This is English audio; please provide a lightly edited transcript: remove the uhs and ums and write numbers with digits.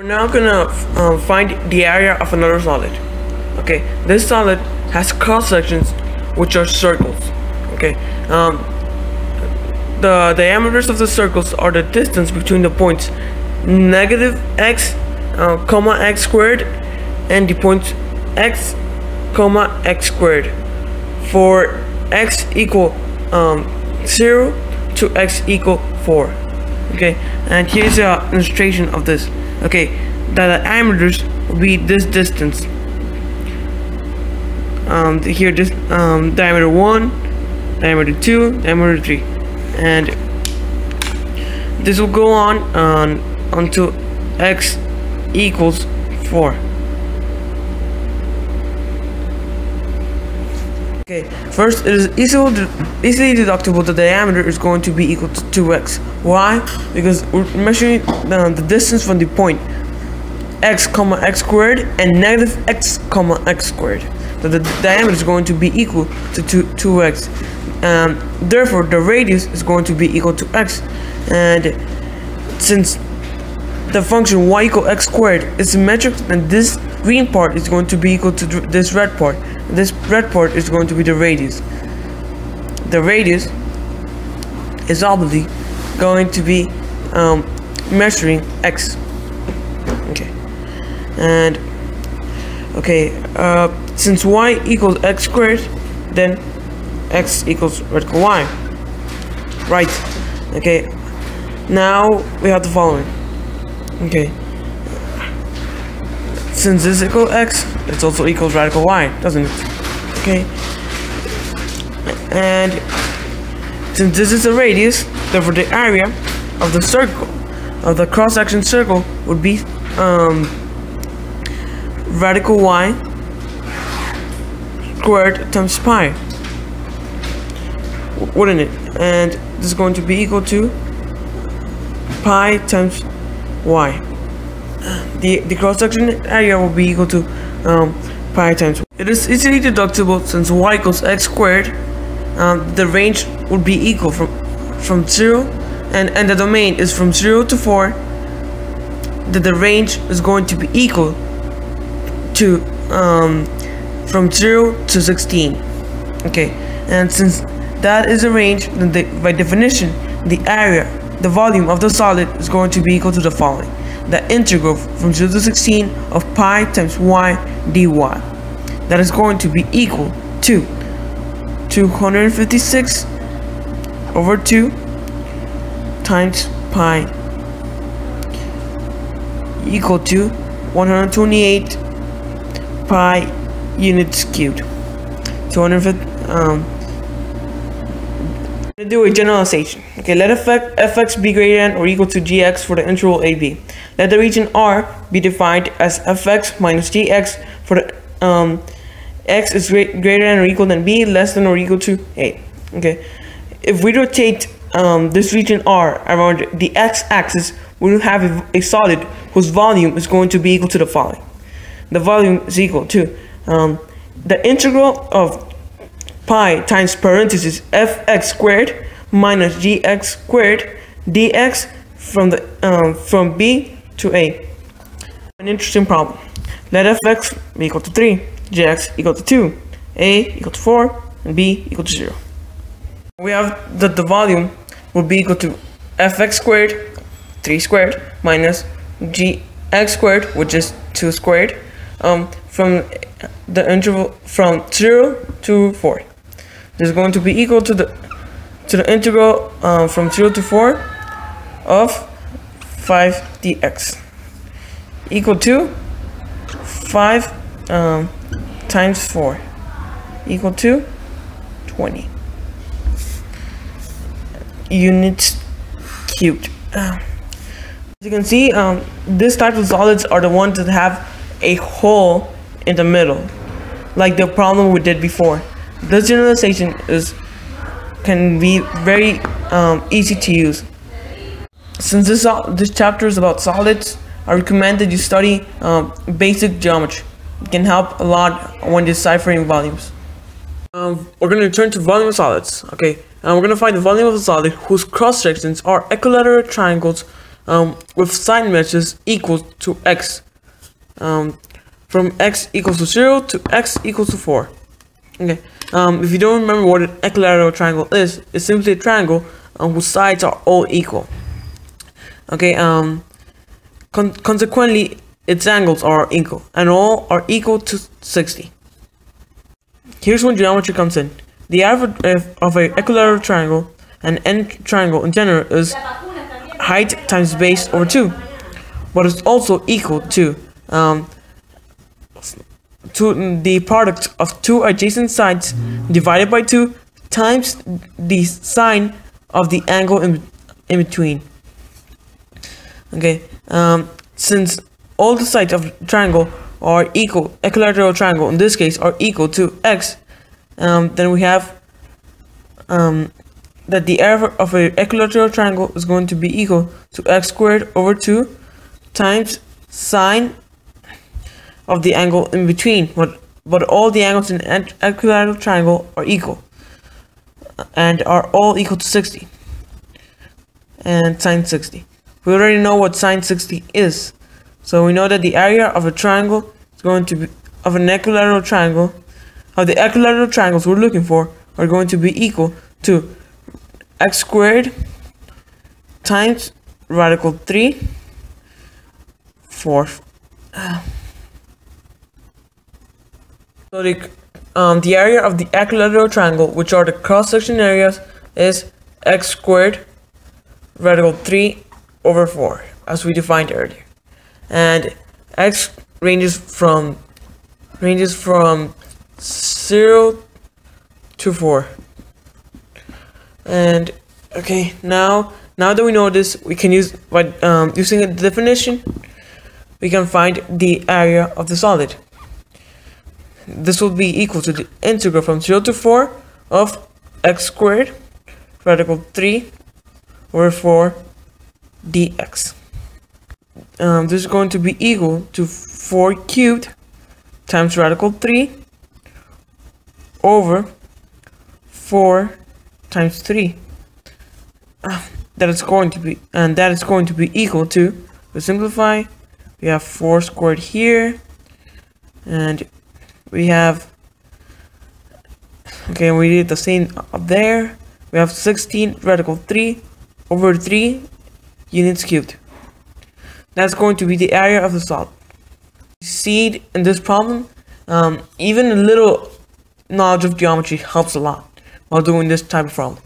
We're now gonna find the area of another solid. Okay, this solid has cross sections which are circles. Okay, the diameters of the circles are the distance between the points negative x, comma x squared, and the points x, comma x squared. For x equal 0 to x equal 4. Okay, and here's an illustration of this. Okay, the diameters will be this distance. Here this diameter 1, diameter 2, diameter 3, and this will go on until x equals 4. Okay, first it is easily deductible that the diameter is going to be equal to 2x. Why? Because we're measuring the distance from the point x, comma x squared and negative x, comma x squared. So the diameter is going to be equal to 2x. Therefore, the radius is going to be equal to x. And since the function y equal x squared is symmetric, then this green part is going to be equal to this red part. This red part is going to be the radius. The radius is obviously going to be measuring x. Okay, and okay, since y equals x squared, then x equals vertical y. Right. Okay. Now we have the following. Okay. Since this equals x, it's also equals radical y, doesn't it? Okay. And since this is a radius, therefore the area of the circle, of the cross-section circle, would be radical y squared times pi, wouldn't it? And this is going to be equal to pi times y. The cross-section area will be equal to pi times. It is easily deductible since y equals x squared. The range would be equal from 0, and the domain is from 0 to 4. That the range is going to be equal to from 0 to 16. Okay, and since that is a range, then by definition, the area, the volume of the solid is going to be equal to the following: the integral from 0 to 16 of pi times y dy. That is going to be equal to 256 over 2 times pi equal to 128 pi units cubed. 250. Do a generalization. Okay, let fx be greater than or equal to gx for the interval ab. Let the region R be defined as fx minus gx for the x is greater than or equal than b, less than or equal to a. Okay, if we rotate this region R around the x-axis, we will have a solid whose volume is going to be equal to the following. The volume is equal to the integral of pi times parenthesis fx squared minus gx squared dx from b to a. An interesting problem. Let fx be equal to 3, gx equal to 2, a equal to 4, and b equal to 0. We have that the volume would be equal to fx squared, 3 squared, minus gx squared, which is 2 squared, from the interval from 0 to 4. This is going to be equal to the integral from 0 to 4 of 5 dx equal to 5 times 4 equal to 20 units cubed. As you can see, this type of solids are the ones that have a hole in the middle, like the problem we did before. This generalization can be very easy to use. Since this chapter is about solids, I recommend that you study basic geometry. It can help a lot when deciphering volumes. We're going to turn to volume of solids. Okay, we're going to find the volume of a solid whose cross sections are equilateral triangles with sign matches equal to x, from x equals to 0 to x equals to 4. Okay. If you don't remember what an equilateral triangle is, it's simply a triangle whose sides are all equal. Okay. Consequently, its angles are equal, and all are equal to 60. Here's when geometry comes in. The average of an equilateral triangle and n triangle in general is height times base over 2, but it's also equal to the product of two adjacent sides divided by 2 times the sine of the angle in between. Okay, since all the sides of the triangle are equal, equilateral triangle in this case are equal to x, then we have that the area of an equilateral triangle is going to be equal to x squared over 2 times sine of the angle in between. But all the angles in an equilateral triangle are equal and are all equal to 60 and sine 60. We already know what sine 60 is, so we know that the area of a triangle is going to be of an equilateral triangle, of the equilateral triangles we're looking for, are going to be equal to x squared times radical 3 4. So the area of the equilateral triangle, which are the cross-section areas, is x squared radical 3 over 4, as we defined earlier, and x ranges from 0 to 4. And okay, now that we know this, we can use using a definition, we can find the area of the solid. This will be equal to the integral from 0 to 4 of x squared radical 3 over 4 dx. This is going to be equal to 4 cubed times radical 3 over 4 times 3. That is going to be equal to, to simplify, we have 4 squared here, and we have, okay, we did the same up there. We have 16 radical 3 over 3 units cubed. That's going to be the area of the solid. You see, in this problem, even a little knowledge of geometry helps a lot while doing this type of problem.